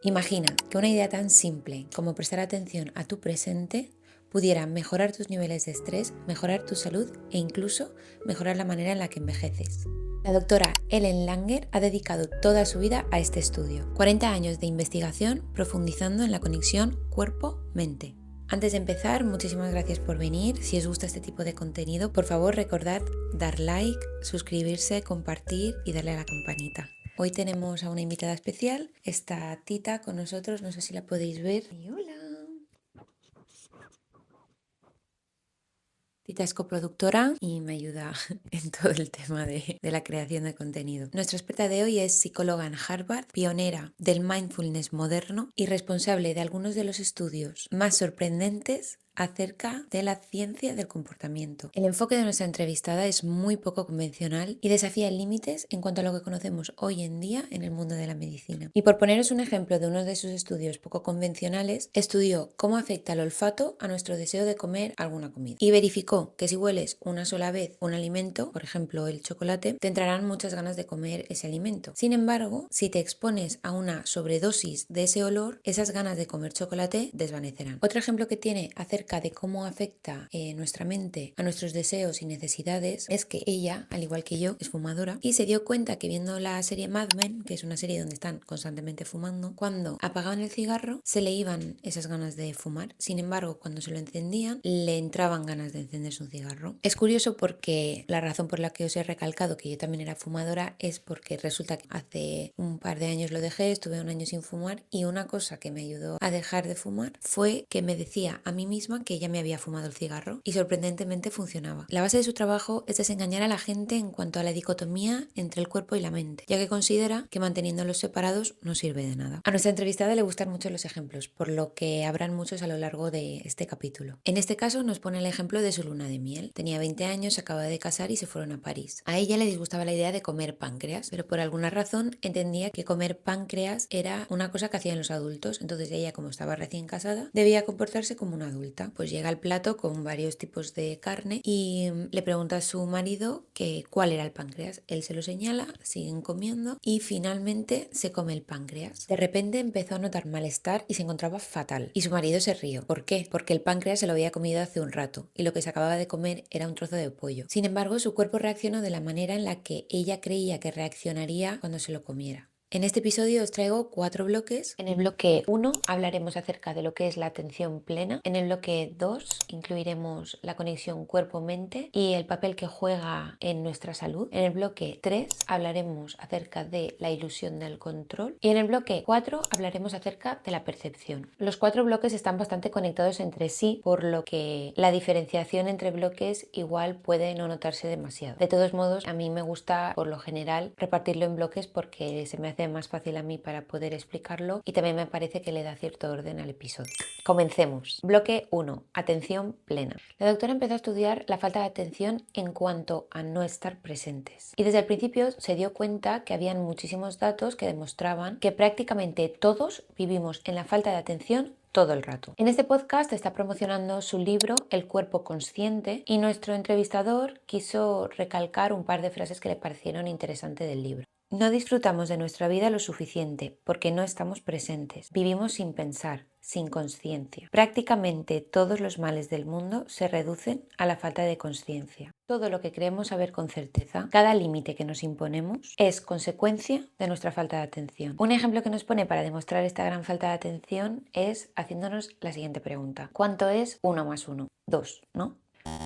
Imagina que una idea tan simple como prestar atención a tu presente pudiera mejorar tus niveles de estrés, mejorar tu salud e incluso mejorar la manera en la que envejeces. La doctora Ellen Langer ha dedicado toda su vida a este estudio. 40 años de investigación profundizando en la conexión cuerpo-mente. Antes de empezar, muchísimas gracias por venir. Si os gusta este tipo de contenido, por favor recordad dar like, suscribirse, compartir y darle a la campanita. Hoy tenemos a una invitada especial, está Tita con nosotros, no sé si la podéis ver. Y hola. Tita es coproductora y me ayuda en todo el tema de la creación de contenido. Nuestra experta de hoy es psicóloga en Harvard, pionera del mindfulness moderno y responsable de algunos de los estudios más sorprendentes acerca de la ciencia del comportamiento. El enfoque de nuestra entrevistada es muy poco convencional y desafía límites en cuanto a lo que conocemos hoy en día en el mundo de la medicina. Y por poneros un ejemplo de uno de sus estudios poco convencionales, estudió cómo afecta el olfato a nuestro deseo de comer alguna comida y verificó que si hueles una sola vez un alimento, por ejemplo el chocolate, te entrarán muchas ganas de comer ese alimento. Sin embargo, si te expones a una sobredosis de ese olor, esas ganas de comer chocolate desvanecerán. Otro ejemplo que tiene acerca de cómo afecta nuestra mente a nuestros deseos y necesidades es que ella, al igual que yo, es fumadora y se dio cuenta que viendo la serie Mad Men, que es una serie donde están constantemente fumando, cuando apagaban el cigarro se le iban esas ganas de fumar. Sin embargo, cuando se lo encendían le entraban ganas de encenderse un cigarro. Es curioso porque la razón por la que os he recalcado que yo también era fumadora es porque resulta que hace un par de años lo dejé, estuve un año sin fumar y una cosa que me ayudó a dejar de fumar fue que me decía a mí misma que ella me había fumado el cigarro y sorprendentemente funcionaba. La base de su trabajo es desengañar a la gente en cuanto a la dicotomía entre el cuerpo y la mente, ya que considera que manteniéndolos separados no sirve de nada. A nuestra entrevistada le gustan mucho los ejemplos, por lo que habrán muchos a lo largo de este capítulo. En este caso nos pone el ejemplo de su luna de miel. Tenía 20 años, se acaba de casar y se fueron a París. A ella le disgustaba la idea de comer páncreas, pero por alguna razón entendía que comer páncreas era una cosa que hacían los adultos, entonces ella, como estaba recién casada, debía comportarse como una adulta. Pues llega al plato con varios tipos de carne y le pregunta a su marido que cuál era el páncreas. Él se lo señala, siguen comiendo y finalmente se come el páncreas. De repente empezó a notar malestar y se encontraba fatal. Y su marido se rió. ¿Por qué? Porque el páncreas se lo había comido hace un rato y lo que se acababa de comer era un trozo de pollo. Sin embargo, su cuerpo reaccionó de la manera en la que ella creía que reaccionaría cuando se lo comiera. En este episodio os traigo 4 bloques. En el bloque 1 hablaremos acerca de lo que es la atención plena. En el bloque 2 incluiremos la conexión cuerpo-mente y el papel que juega en nuestra salud. En el bloque 3 hablaremos acerca de la ilusión del control. Y en el bloque 4 hablaremos acerca de la percepción. Los 4 bloques están bastante conectados entre sí, por lo que la diferenciación entre bloques igual puede no notarse demasiado. De todos modos, a mí me gusta por lo general repartirlo en bloques porque se me hace más fácil a mí para poder explicarlo y también me parece que le da cierto orden al episodio. Comencemos. Bloque 1. Atención plena. La doctora empezó a estudiar la falta de atención en cuanto a no estar presentes. Y desde el principio se dio cuenta que habían muchísimos datos que demostraban que prácticamente todos vivimos en la falta de atención todo el rato. En este podcast está promocionando su libro El cuerpo consciente y nuestro entrevistador quiso recalcar un par de frases que le parecieron interesantes del libro. No disfrutamos de nuestra vida lo suficiente porque no estamos presentes. Vivimos sin pensar, sin conciencia. Prácticamente todos los males del mundo se reducen a la falta de conciencia. Todo lo que creemos saber con certeza, cada límite que nos imponemos, es consecuencia de nuestra falta de atención. Un ejemplo que nos pone para demostrar esta gran falta de atención es haciéndonos la siguiente pregunta. ¿Cuánto es 1 más 1? 2, ¿no?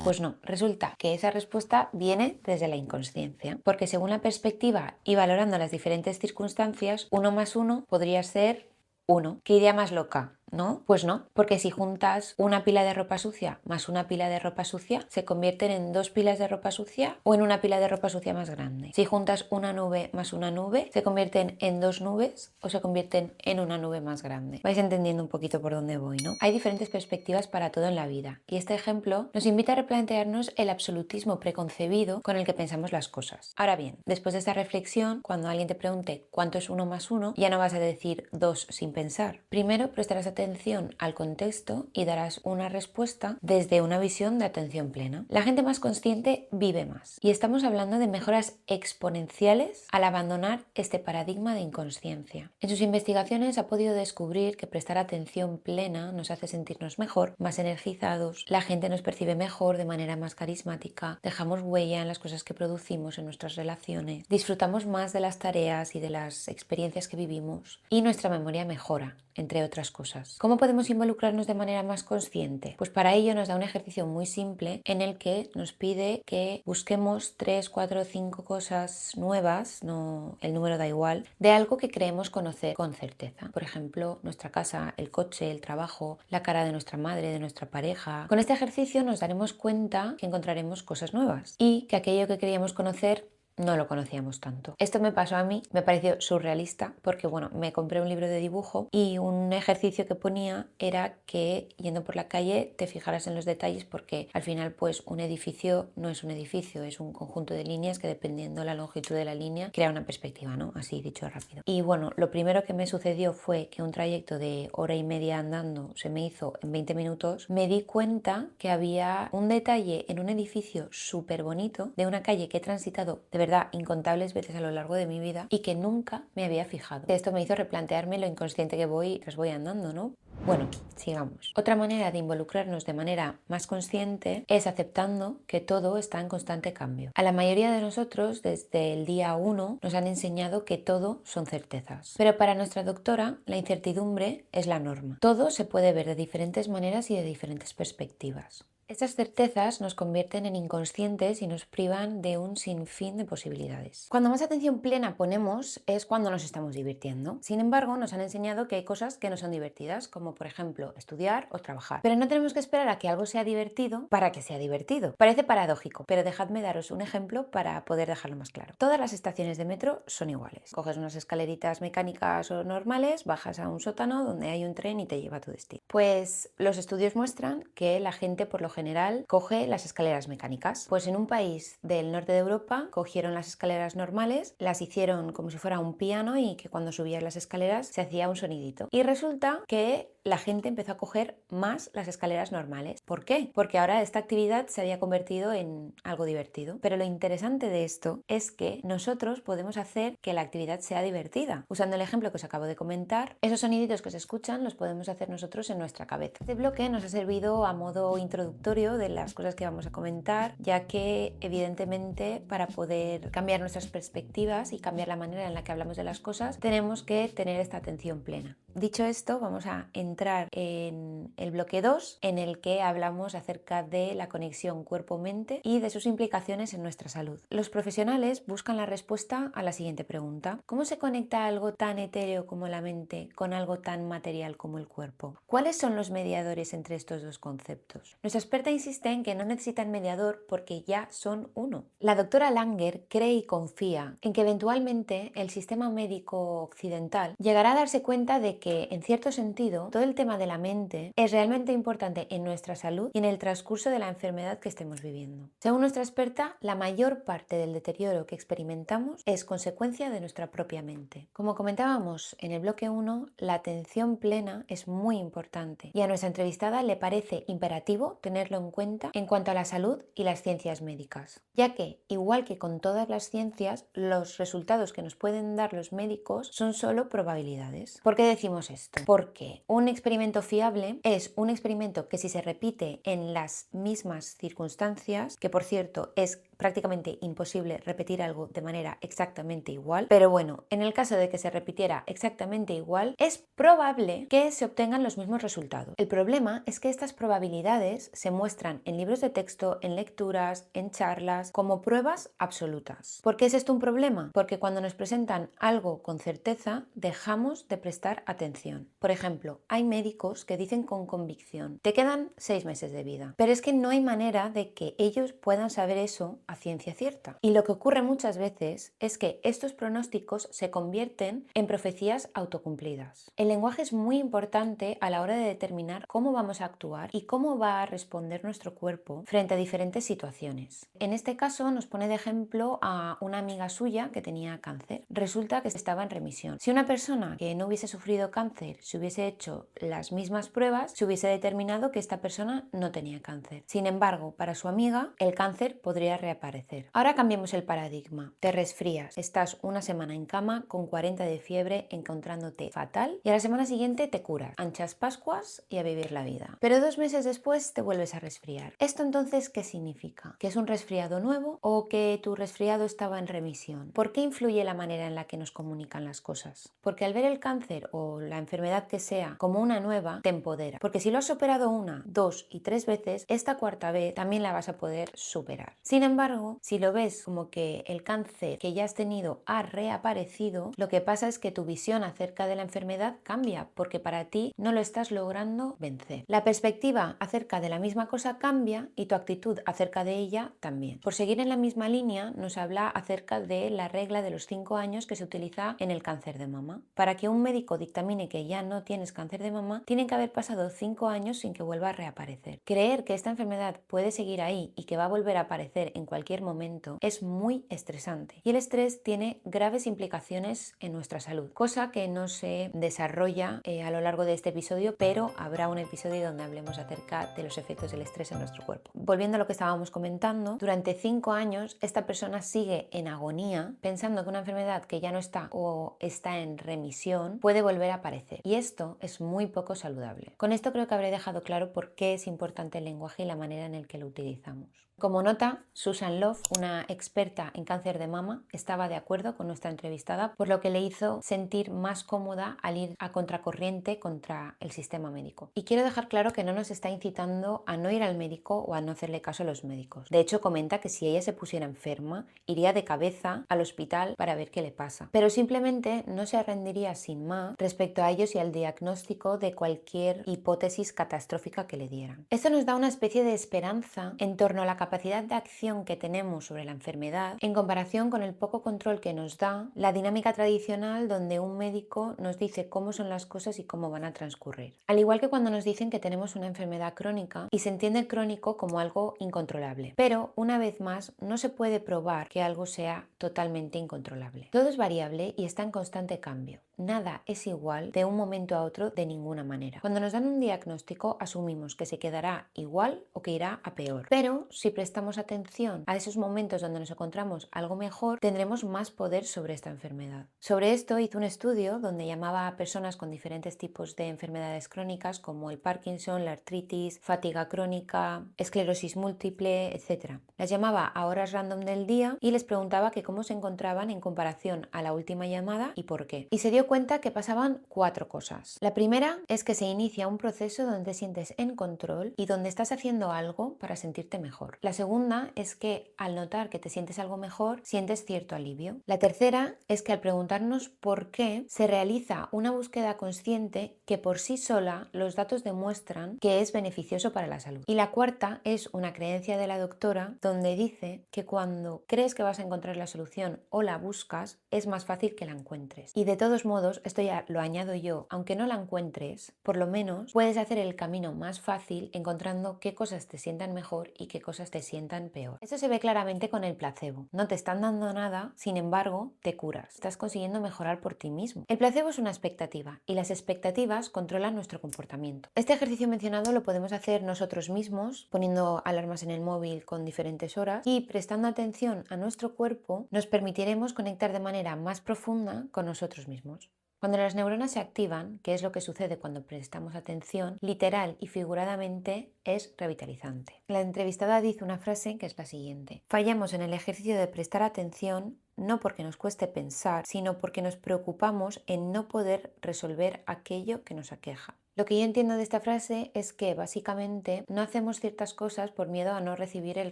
Pues no, resulta que esa respuesta viene desde la inconsciencia, porque según la perspectiva y valorando las diferentes circunstancias, 1 más 1 podría ser 1. ¿Qué idea más loca? ¿No? Pues no, porque si juntas una pila de ropa sucia más una pila de ropa sucia, se convierten en 2 pilas de ropa sucia o en una pila de ropa sucia más grande. Si juntas una nube más una nube, se convierten en 2 nubes o se convierten en una nube más grande. Vais entendiendo un poquito por dónde voy, ¿no? Hay diferentes perspectivas para todo en la vida y este ejemplo nos invita a replantearnos el absolutismo preconcebido con el que pensamos las cosas. Ahora bien, después de esta reflexión, cuando alguien te pregunte cuánto es 1 más 1, ya no vas a decir 2 sin pensar. Primero prestarás atención atención al contexto y darás una respuesta desde una visión de atención plena. La gente más consciente vive más. Y estamos hablando de mejoras exponenciales al abandonar este paradigma de inconsciencia. En sus investigaciones ha podido descubrir que prestar atención plena nos hace sentirnos mejor, más energizados, la gente nos percibe mejor de manera más carismática, dejamos huella en las cosas que producimos en nuestras relaciones, disfrutamos más de las tareas y de las experiencias que vivimos y nuestra memoria mejora, entre otras cosas. ¿Cómo podemos involucrarnos de manera más consciente? Pues para ello nos da un ejercicio muy simple en el que nos pide que busquemos 3, 4, 5 cosas nuevas, no, el número da igual, de algo que creemos conocer con certeza. Por ejemplo, nuestra casa, el coche, el trabajo, la cara de nuestra madre, de nuestra pareja. Con este ejercicio nos daremos cuenta que encontraremos cosas nuevas y que aquello que queríamos conocer no lo conocíamos tanto. Esto me pasó a mí, me pareció surrealista porque bueno, me compré un libro de dibujo y un ejercicio que ponía era que yendo por la calle te fijaras en los detalles porque al final pues un edificio no es un edificio, es un conjunto de líneas que dependiendo de la longitud de la línea crea una perspectiva, ¿no? Así dicho rápido. Y bueno, lo primero que me sucedió fue que un trayecto de hora y media andando se me hizo en 20 minutos. Me di cuenta que había un detalle en un edificio súper bonito de una calle que he transitado de verdad incontables veces a lo largo de mi vida y que nunca me había fijado. Esto me hizo replantearme lo inconsciente que voy andando, ¿no? Bueno, sigamos. Otra manera de involucrarnos de manera más consciente es aceptando que todo está en constante cambio. A la mayoría de nosotros, desde el día 1, nos han enseñado que todo son certezas. Pero para nuestra doctora, la incertidumbre es la norma. Todo se puede ver de diferentes maneras y de diferentes perspectivas. Estas certezas nos convierten en inconscientes y nos privan de un sinfín de posibilidades. Cuando más atención plena ponemos es cuando nos estamos divirtiendo. Sin embargo, nos han enseñado que hay cosas que no son divertidas, como por ejemplo estudiar o trabajar. Pero no tenemos que esperar a que algo sea divertido para que sea divertido. Parece paradójico, pero dejadme daros un ejemplo para poder dejarlo más claro. Todas las estaciones de metro son iguales. Coges unas escaleritas mecánicas o normales, bajas a un sótano donde hay un tren y te lleva a tu destino. Pues los estudios muestran que la gente por lo general coge las escaleras mecánicas. Pues en un país del norte de Europa cogieron las escaleras normales, las hicieron como si fuera un piano y que cuando subías las escaleras se hacía un sonidito. Y resulta que la gente empezó a coger más las escaleras normales. ¿Por qué? Porque ahora esta actividad se había convertido en algo divertido. Pero lo interesante de esto es que nosotros podemos hacer que la actividad sea divertida. Usando el ejemplo que os acabo de comentar, esos soniditos que se escuchan los podemos hacer nosotros en nuestra cabeza. Este bloque nos ha servido a modo introductorio de las cosas que vamos a comentar, ya que evidentemente para poder cambiar nuestras perspectivas y cambiar la manera en la que hablamos de las cosas, tenemos que tener esta atención plena. Dicho esto, vamos a entrar en el bloque 2, en el que hablamos acerca de la conexión cuerpo-mente y de sus implicaciones en nuestra salud. Los profesionales buscan la respuesta a la siguiente pregunta: ¿cómo se conecta algo tan etéreo como la mente con algo tan material como el cuerpo? ¿Cuáles son los mediadores entre estos dos conceptos? Nuestra experta insiste en que no necesitan mediador porque ya son uno. La doctora Langer cree y confía en que eventualmente el sistema médico occidental llegará a darse cuenta de que, en cierto sentido, todo el tema de la mente es realmente importante en nuestra salud y en el transcurso de la enfermedad que estemos viviendo. Según nuestra experta, la mayor parte del deterioro que experimentamos es consecuencia de nuestra propia mente. Como comentábamos en el bloque 1, la atención plena es muy importante y a nuestra entrevistada le parece imperativo tenerlo en cuenta en cuanto a la salud y las ciencias médicas, ya que, igual que con todas las ciencias, los resultados que nos pueden dar los médicos son solo probabilidades. ¿Por qué decimos esto? Porque un experimento fiable es un experimento que, si se repite en las mismas circunstancias, que por cierto es prácticamente imposible repetir algo de manera exactamente igual, pero bueno, en el caso de que se repitiera exactamente igual, es probable que se obtengan los mismos resultados. El problema es que estas probabilidades se muestran en libros de texto, en lecturas, en charlas, como pruebas absolutas. ¿Por qué es esto un problema? Porque cuando nos presentan algo con certeza, dejamos de prestar atención. Por ejemplo, hay médicos que dicen con convicción: te quedan 6 meses de vida, pero es que no hay manera de que ellos puedan saber eso a ciencia cierta. Y lo que ocurre muchas veces es que estos pronósticos se convierten en profecías autocumplidas. El lenguaje es muy importante a la hora de determinar cómo vamos a actuar y cómo va a responder nuestro cuerpo frente a diferentes situaciones. En este caso nos pone de ejemplo a una amiga suya que tenía cáncer. Resulta que estaba en remisión. Si una persona que no hubiese sufrido cáncer se hubiese hecho las mismas pruebas, se hubiese determinado que esta persona no tenía cáncer. Sin embargo, para su amiga, el cáncer podría reaparecer. Ahora cambiemos el paradigma. Te resfrías, estás una semana en cama con 40 de fiebre, encontrándote fatal, y a la semana siguiente te curas. Anchas Pascuas y a vivir la vida. Pero 2 meses después te vuelves a resfriar. ¿Esto entonces qué significa? ¿Que es un resfriado nuevo o que tu resfriado estaba en remisión? ¿Por qué influye la manera en la que nos comunican las cosas? Porque al ver el cáncer o la enfermedad que sea como una nueva, te empodera. Porque si lo has superado 1, 2 y 3 veces, esta cuarta vez también la vas a poder superar. Sin embargo, si lo ves como que el cáncer que ya has tenido ha reaparecido, lo que pasa es que tu visión acerca de la enfermedad cambia, porque para ti no lo estás logrando vencer. La perspectiva acerca de la misma cosa cambia y tu actitud acerca de ella también. Por seguir en la misma línea, nos habla acerca de la regla de los 5 años que se utiliza en el cáncer de mama. Para que un médico dictamine que ya no tienes cáncer de mama, tienen que haber pasado 5 años sin que vuelva a reaparecer. Creer que esta enfermedad puede seguir ahí y que va a volver a aparecer en cualquier momento es muy estresante. Y el estrés tiene graves implicaciones en nuestra salud, cosa que no se desarrolla a lo largo de este episodio, pero habrá un episodio donde hablemos acerca de los efectos del estrés en nuestro cuerpo. Volviendo a lo que estábamos comentando, durante 5 años esta persona sigue en agonía pensando que una enfermedad que ya no está o está en remisión puede volver a aparecer. Y esto es muy poco saludable. Con esto creo que habré dejado claro por qué es importante el lenguaje y la manera en la que lo utilizamos. Como nota, Susan Love, una experta en cáncer de mama, estaba de acuerdo con nuestra entrevistada, por lo que le hizo sentir más cómoda al ir a contracorriente contra el sistema médico. Y quiero dejar claro que no nos está incitando a no ir al médico o a no hacerle caso a los médicos. De hecho, comenta que si ella se pusiera enferma, iría de cabeza al hospital para ver qué le pasa. Pero simplemente no se rendiría sin más respecto a ellos y al diagnóstico de cualquier hipótesis catastrófica que le dieran. Esto nos da una especie de esperanza en torno a la capacidad de acción que tenemos sobre la enfermedad en comparación con el poco control que nos da la dinámica tradicional donde un médico nos dice cómo son las cosas y cómo van a transcurrir. Al igual que cuando nos dicen que tenemos una enfermedad crónica y se entiende crónico como algo incontrolable. Pero, una vez más, no se puede probar que algo sea totalmente incontrolable. Todo es variable y está en constante cambio. Nada es igual de un momento a otro de ninguna manera. Cuando nos dan un diagnóstico, asumimos que se quedará igual o que irá a peor. Pero si prestamos atención a esos momentos donde nos encontramos algo mejor, tendremos más poder sobre esta enfermedad. Sobre esto hizo un estudio donde llamaba a personas con diferentes tipos de enfermedades crónicas como el Parkinson, la artritis, fatiga crónica, esclerosis múltiple, etc. Las llamaba a horas random del día y les preguntaba que cómo se encontraban en comparación a la última llamada y por qué. Y se dio cuenta que pasaban 4 cosas. La primera es que se inicia un proceso donde te sientes en control y donde estás haciendo algo para sentirte mejor. La segunda es que al notar que te sientes algo mejor, sientes cierto alivio. La tercera es que al preguntarnos por qué, se realiza una búsqueda consciente que por sí sola los datos demuestran que es beneficioso para la salud. Y la cuarta es una creencia de la doctora donde dice que cuando crees que vas a encontrar la solución o la buscas, es más fácil que la encuentres. Y de todos modos, esto ya lo añado yo, aunque no la encuentres, por lo menos puedes hacer el camino más fácil encontrando qué cosas te sientan mejor y qué cosas te sientan peor. Esto se ve claramente con el placebo. No te están dando nada, sin embargo, te curas. Estás consiguiendo mejorar por ti mismo. El placebo es una expectativa y las expectativas controlan nuestro comportamiento. Este ejercicio mencionado lo podemos hacer nosotros mismos, poniendo alarmas en el móvil con diferentes horas y prestando atención a nuestro cuerpo, nos permitiremos conectar de manera más profunda con nosotros mismos. Cuando las neuronas se activan, que es lo que sucede cuando prestamos atención, literal y figuradamente es revitalizante. La entrevistada dice una frase que es la siguiente: fallamos en el ejercicio de prestar atención no porque nos cueste pensar, sino porque nos preocupamos en no poder resolver aquello que nos aqueja. Lo que yo entiendo de esta frase es que básicamente no hacemos ciertas cosas por miedo a no recibir el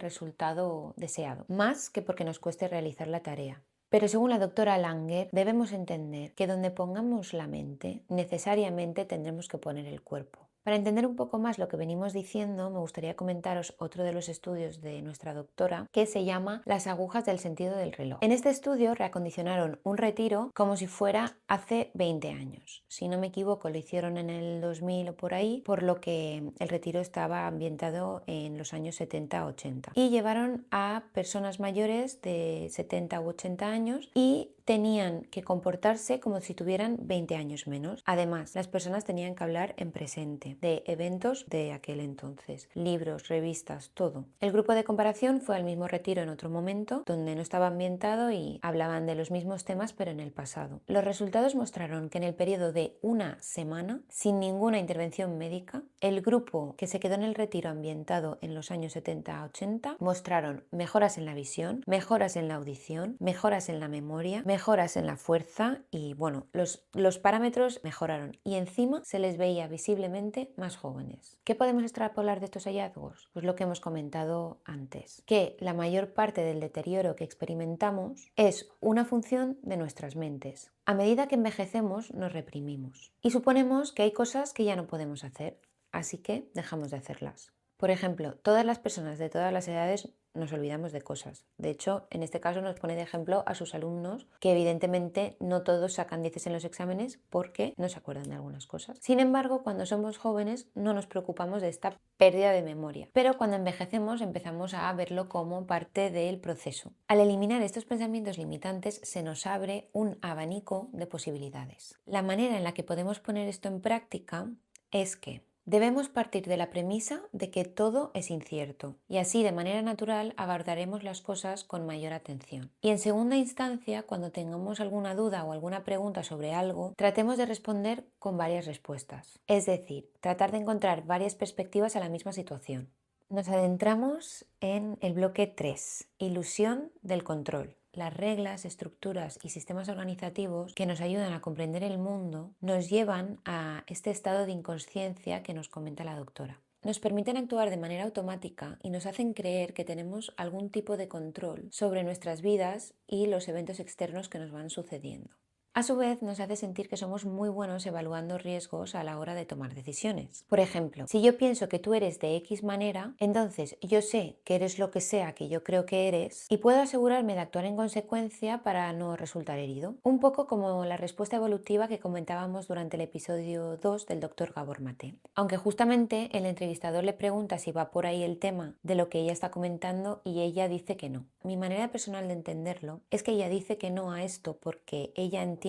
resultado deseado, más que porque nos cueste realizar la tarea. Pero según la doctora Langer, debemos entender que donde pongamos la mente, necesariamente tendremos que poner el cuerpo. Para entender un poco más lo que venimos diciendo, me gustaría comentaros otro de los estudios de nuestra doctora que se llama Las agujas del sentido del reloj. En este estudio reacondicionaron un retiro como si fuera hace 20 años. Si no me equivoco, lo hicieron en el 2000 o por ahí, por lo que el retiro estaba ambientado en los años 70-80. Y llevaron a personas mayores de 70 u 80 años y tenían que comportarse como si tuvieran 20 años menos. Además, las personas tenían que hablar en presente de eventos de aquel entonces, libros, revistas, todo. El grupo de comparación fue al mismo retiro en otro momento, donde no estaba ambientado y hablaban de los mismos temas pero en el pasado. Los resultados mostraron que en el periodo de una semana, sin ninguna intervención médica, el grupo que se quedó en el retiro ambientado en los años 70-80 mostraron mejoras en la visión, mejoras en la audición, mejoras en la memoria, mejoras en la fuerza y bueno, los parámetros mejoraron y encima se les veía visiblemente más jóvenes. ¿Qué podemos extrapolar de estos hallazgos? Pues lo que hemos comentado antes, que la mayor parte del deterioro que experimentamos es una función de nuestras mentes. A medida que envejecemos nos reprimimos y suponemos que hay cosas que ya no podemos hacer, así que dejamos de hacerlas. Por ejemplo, todas las personas de todas las edades nos olvidamos de cosas. De hecho, en este caso nos pone de ejemplo a sus alumnos, que evidentemente no todos sacan 10 en los exámenes porque no se acuerdan de algunas cosas. Sin embargo, cuando somos jóvenes no nos preocupamos de esta pérdida de memoria, pero cuando envejecemos empezamos a verlo como parte del proceso. Al eliminar estos pensamientos limitantes se nos abre un abanico de posibilidades. La manera en la que podemos poner esto en práctica es que debemos partir de la premisa de que todo es incierto y así de manera natural abordaremos las cosas con mayor atención. Y en segunda instancia, cuando tengamos alguna duda o alguna pregunta sobre algo, tratemos de responder con varias respuestas. Es decir, tratar de encontrar varias perspectivas a la misma situación. Nos adentramos en el bloque 3, ilusión del control. Las reglas, estructuras y sistemas organizativos que nos ayudan a comprender el mundo nos llevan a este estado de inconsciencia que nos comenta la doctora. Nos permiten actuar de manera automática y nos hacen creer que tenemos algún tipo de control sobre nuestras vidas y los eventos externos que nos van sucediendo. A su vez, nos hace sentir que somos muy buenos evaluando riesgos a la hora de tomar decisiones. Por ejemplo, si yo pienso que tú eres de X manera, entonces yo sé que eres lo que sea que yo creo que eres y puedo asegurarme de actuar en consecuencia para no resultar herido. Un poco como la respuesta evolutiva que comentábamos durante el episodio 2 del Dr. Gabor Mate. Aunque justamente el entrevistador le pregunta si va por ahí el tema de lo que ella está comentando y ella dice que no. Mi manera personal de entenderlo es que ella dice que no a esto porque ella entiende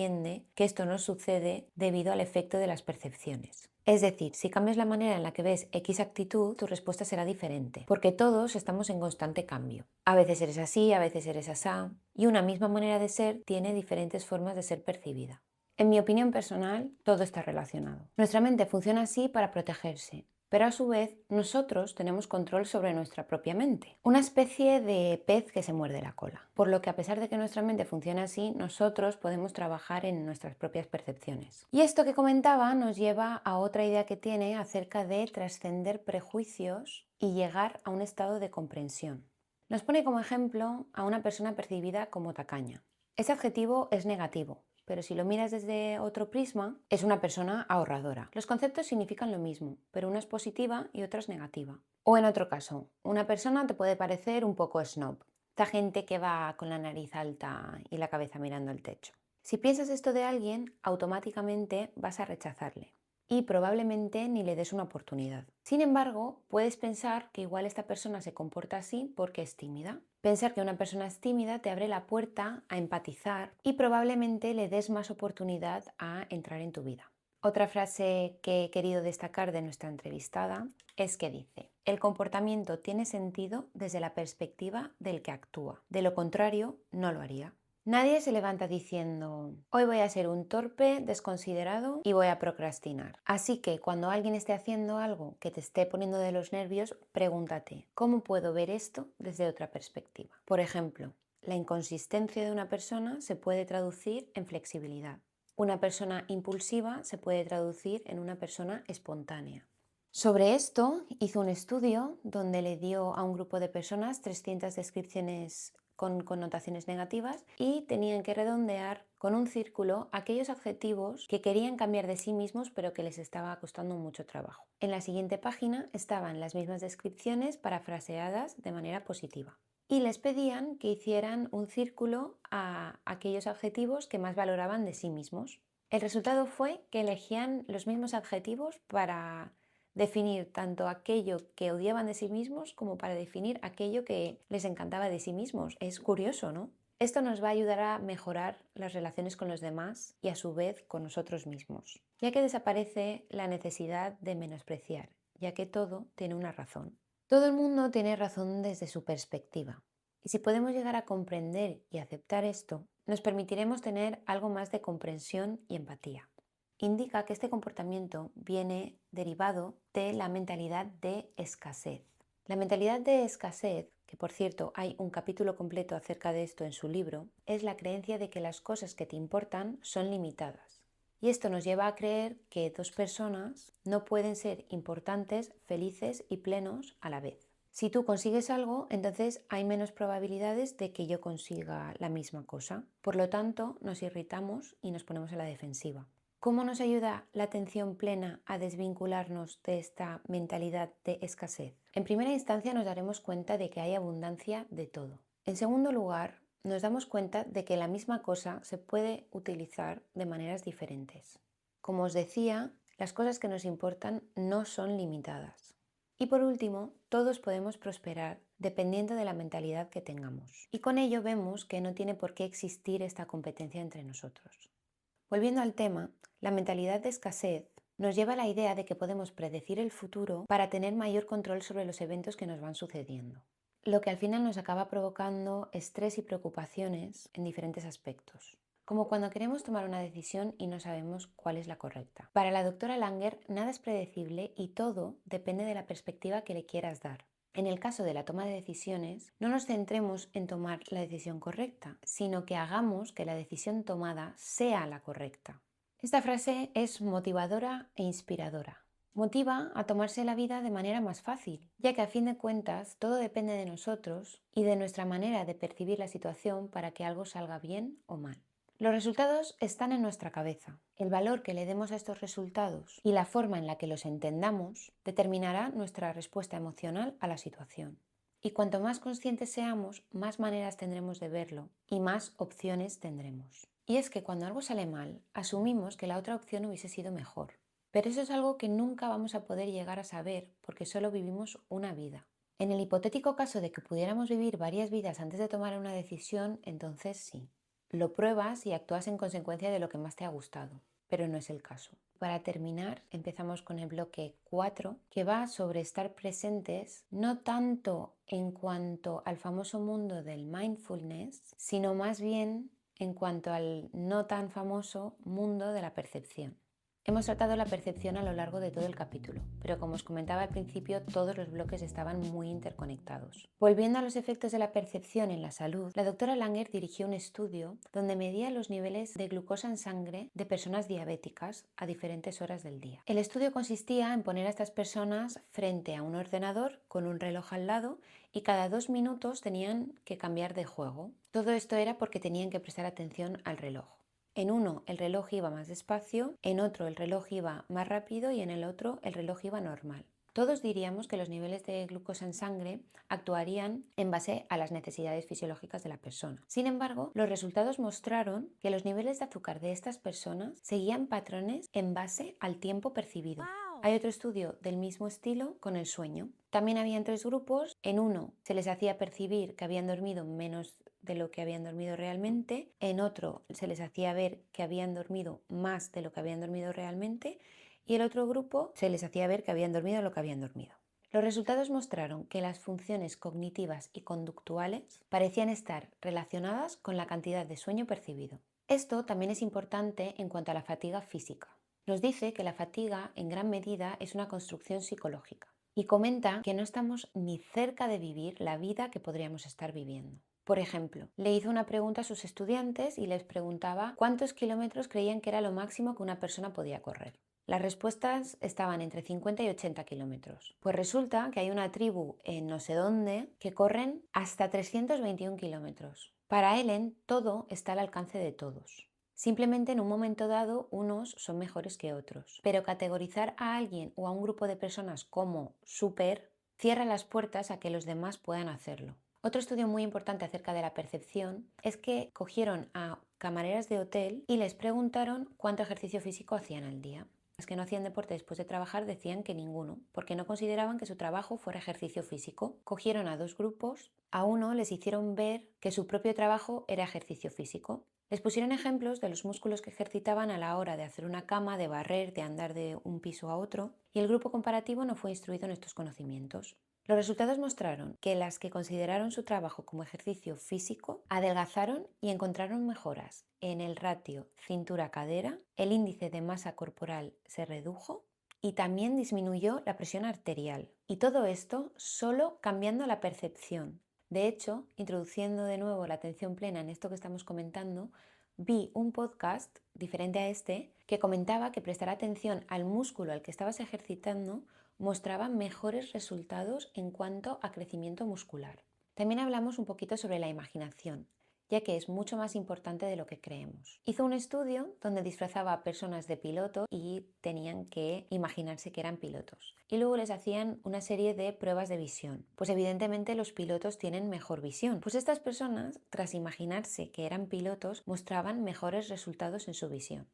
que esto no sucede debido al efecto de las percepciones. Es decir, si cambias la manera en la que ves X actitud, tu respuesta será diferente, porque todos estamos en constante cambio. A veces eres así, a veces eres asá, y una misma manera de ser tiene diferentes formas de ser percibida. En mi opinión personal, todo está relacionado. Nuestra mente funciona así para protegerse, pero a su vez nosotros tenemos control sobre nuestra propia mente, una especie de pez que se muerde la cola, por lo que a pesar de que nuestra mente funciona así, nosotros podemos trabajar en nuestras propias percepciones. Y esto que comentaba nos lleva a otra idea que tiene acerca de trascender prejuicios y llegar a un estado de comprensión. Nos pone como ejemplo a una persona percibida como tacaña. Ese adjetivo es negativo, pero si lo miras desde otro prisma, es una persona ahorradora. Los conceptos significan lo mismo, pero una es positiva y otra es negativa. O en otro caso, una persona te puede parecer un poco snob, esta gente que va con la nariz alta y la cabeza mirando el techo. Si piensas esto de alguien, automáticamente vas a rechazarle y probablemente ni le des una oportunidad. Sin embargo, puedes pensar que igual esta persona se comporta así porque es tímida. Pensar que una persona es tímida te abre la puerta a empatizar y probablemente le des más oportunidad a entrar en tu vida. Otra frase que he querido destacar de nuestra entrevistada es que dice: el comportamiento tiene sentido desde la perspectiva del que actúa. De lo contrario, no lo haría. Nadie se levanta diciendo: hoy voy a ser un torpe, desconsiderado y voy a procrastinar. Así que cuando alguien esté haciendo algo que te esté poniendo de los nervios, pregúntate: ¿cómo puedo ver esto desde otra perspectiva? Por ejemplo, la inconsistencia de una persona se puede traducir en flexibilidad. Una persona impulsiva se puede traducir en una persona espontánea. Sobre esto hizo un estudio donde le dio a un grupo de personas 300 descripciones con connotaciones negativas y tenían que redondear con un círculo aquellos adjetivos que querían cambiar de sí mismos pero que les estaba costando mucho trabajo. En la siguiente página estaban las mismas descripciones parafraseadas de manera positiva. Y les pedían que hicieran un círculo a aquellos adjetivos que más valoraban de sí mismos. El resultado fue que elegían los mismos adjetivos para definir tanto aquello que odiaban de sí mismos como para definir aquello que les encantaba de sí mismos. Es curioso, ¿no? Esto nos va a ayudar a mejorar las relaciones con los demás y a su vez con nosotros mismos, ya que desaparece la necesidad de menospreciar, ya que todo tiene una razón. Todo el mundo tiene razón desde su perspectiva. Y si podemos llegar a comprender y aceptar esto, nos permitiremos tener algo más de comprensión y empatía. Indica que este comportamiento viene derivado de la mentalidad de escasez. La mentalidad de escasez, que por cierto hay un capítulo completo acerca de esto en su libro, es la creencia de que las cosas que te importan son limitadas. Y esto nos lleva a creer que dos personas no pueden ser importantes, felices y plenos a la vez. Si tú consigues algo, entonces hay menos probabilidades de que yo consiga la misma cosa. Por lo tanto, nos irritamos y nos ponemos a la defensiva. ¿Cómo nos ayuda la atención plena a desvincularnos de esta mentalidad de escasez? En primera instancia nos daremos cuenta de que hay abundancia de todo. En segundo lugar, nos damos cuenta de que la misma cosa se puede utilizar de maneras diferentes. Como os decía, las cosas que nos importan no son limitadas. Y por último, todos podemos prosperar dependiendo de la mentalidad que tengamos. Y con ello vemos que no tiene por qué existir esta competencia entre nosotros. Volviendo al tema, la mentalidad de escasez nos lleva a la idea de que podemos predecir el futuro para tener mayor control sobre los eventos que nos van sucediendo, lo que al final nos acaba provocando estrés y preocupaciones en diferentes aspectos, como cuando queremos tomar una decisión y no sabemos cuál es la correcta. Para la doctora Langer, nada es predecible y todo depende de la perspectiva que le quieras dar. En el caso de la toma de decisiones, no nos centremos en tomar la decisión correcta, sino que hagamos que la decisión tomada sea la correcta. Esta frase es motivadora e inspiradora. Motiva a tomarse la vida de manera más fácil, ya que a fin de cuentas todo depende de nosotros y de nuestra manera de percibir la situación para que algo salga bien o mal. Los resultados están en nuestra cabeza. El valor que le demos a estos resultados y la forma en la que los entendamos determinará nuestra respuesta emocional a la situación. Y cuanto más conscientes seamos, más maneras tendremos de verlo y más opciones tendremos. Y es que cuando algo sale mal, asumimos que la otra opción hubiese sido mejor. Pero eso es algo que nunca vamos a poder llegar a saber porque solo vivimos una vida. En el hipotético caso de que pudiéramos vivir varias vidas antes de tomar una decisión, entonces sí. Lo pruebas y actúas en consecuencia de lo que más te ha gustado, pero no es el caso. Para terminar, empezamos con el bloque 4, que va sobre estar presentes no tanto en cuanto al famoso mundo del mindfulness, sino más bien en cuanto al no tan famoso mundo de la percepción. Hemos tratado la percepción a lo largo de todo el capítulo, pero como os comentaba al principio, todos los bloques estaban muy interconectados. Volviendo a los efectos de la percepción en la salud, la doctora Langer dirigió un estudio donde medía los niveles de glucosa en sangre de personas diabéticas a diferentes horas del día. El estudio consistía en poner a estas personas frente a un ordenador con un reloj al lado y cada 2 minutos tenían que cambiar de juego. Todo esto era porque tenían que prestar atención al reloj. En uno el reloj iba más despacio, en otro el reloj iba más rápido y en el otro el reloj iba normal. Todos diríamos que los niveles de glucosa en sangre actuarían en base a las necesidades fisiológicas de la persona. Sin embargo, los resultados mostraron que los niveles de azúcar de estas personas seguían patrones en base al tiempo percibido. Hay otro estudio del mismo estilo con el sueño. También habían 3 grupos. En uno se les hacía percibir que habían dormido menos de lo que habían dormido realmente. En otro se les hacía ver que habían dormido más de lo que habían dormido realmente. Y el otro grupo se les hacía ver que habían dormido lo que habían dormido. Los resultados mostraron que las funciones cognitivas y conductuales parecían estar relacionadas con la cantidad de sueño percibido. Esto también es importante en cuanto a la fatiga física. Nos dice que la fatiga en gran medida es una construcción psicológica y comenta que no estamos ni cerca de vivir la vida que podríamos estar viviendo. Por ejemplo, le hizo una pregunta a sus estudiantes y les preguntaba cuántos kilómetros creían que era lo máximo que una persona podía correr. Las respuestas estaban entre 50 y 80 kilómetros. Pues resulta que hay una tribu en no sé dónde que corren hasta 321 kilómetros. Para Ellen, todo está al alcance de todos. Simplemente en un momento dado unos son mejores que otros. Pero categorizar a alguien o a un grupo de personas como súper cierra las puertas a que los demás puedan hacerlo. Otro estudio muy importante acerca de la percepción es que cogieron a camareras de hotel y les preguntaron cuánto ejercicio físico hacían al día. Las que no hacían deporte después de trabajar decían que ninguno, porque no consideraban que su trabajo fuera ejercicio físico. Cogieron a dos grupos, a uno les hicieron ver que su propio trabajo era ejercicio físico. Les pusieron ejemplos de los músculos que ejercitaban a la hora de hacer una cama, de barrer, de andar de un piso a otro, y el grupo comparativo no fue instruido en estos conocimientos. Los resultados mostraron que las que consideraron su trabajo como ejercicio físico adelgazaron y encontraron mejoras en el ratio cintura-cadera, el índice de masa corporal se redujo y también disminuyó la presión arterial. Y todo esto solo cambiando la percepción. De hecho, introduciendo de nuevo la atención plena en esto que estamos comentando, vi un podcast diferente a este que comentaba que prestar atención al músculo al que estabas ejercitando mostraba mejores resultados en cuanto a crecimiento muscular. También hablamos un poquito sobre la imaginación, ya que es mucho más importante de lo que creemos. Hizo un estudio donde disfrazaba a personas de piloto y tenían que imaginarse que eran pilotos. Y luego les hacían una serie de pruebas de visión. Pues evidentemente los pilotos tienen mejor visión. Pues estas personas, tras imaginarse que eran pilotos, mostraban mejores resultados en su visión.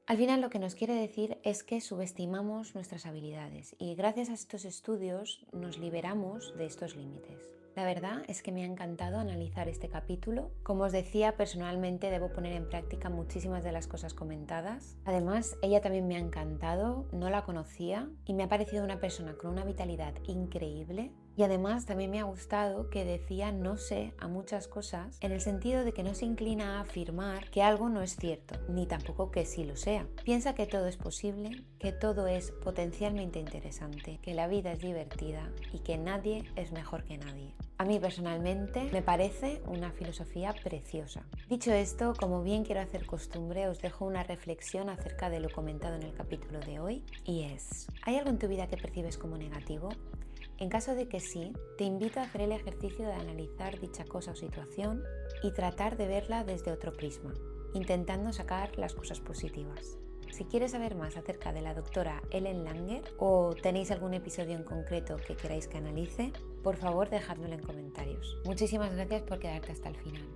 Al final lo que nos quiere decir es que subestimamos nuestras habilidades y gracias a estos estudios nos liberamos de estos límites. La verdad es que me ha encantado analizar este capítulo. Como os decía, personalmente debo poner en práctica muchísimas de las cosas comentadas. Además, ella también me ha encantado, no la conocía y me ha parecido una persona con una vitalidad increíble. Y además también me ha gustado que decía no sé a muchas cosas en el sentido de que no se inclina a afirmar que algo no es cierto, ni tampoco que sí lo sea. Piensa que todo es posible, que todo es potencialmente interesante, que la vida es divertida y que nadie es mejor que nadie. A mí personalmente me parece una filosofía preciosa. Dicho esto, como bien quiero hacer costumbre, os dejo una reflexión acerca de lo comentado en el capítulo de hoy y es: ¿hay algo en tu vida que percibes como negativo? En caso de que sí, te invito a hacer el ejercicio de analizar dicha cosa o situación y tratar de verla desde otro prisma, intentando sacar las cosas positivas. Si quieres saber más acerca de la doctora Ellen Langer o tenéis algún episodio en concreto que queráis que analice, por favor dejádmelo en comentarios. Muchísimas gracias por quedarte hasta el final.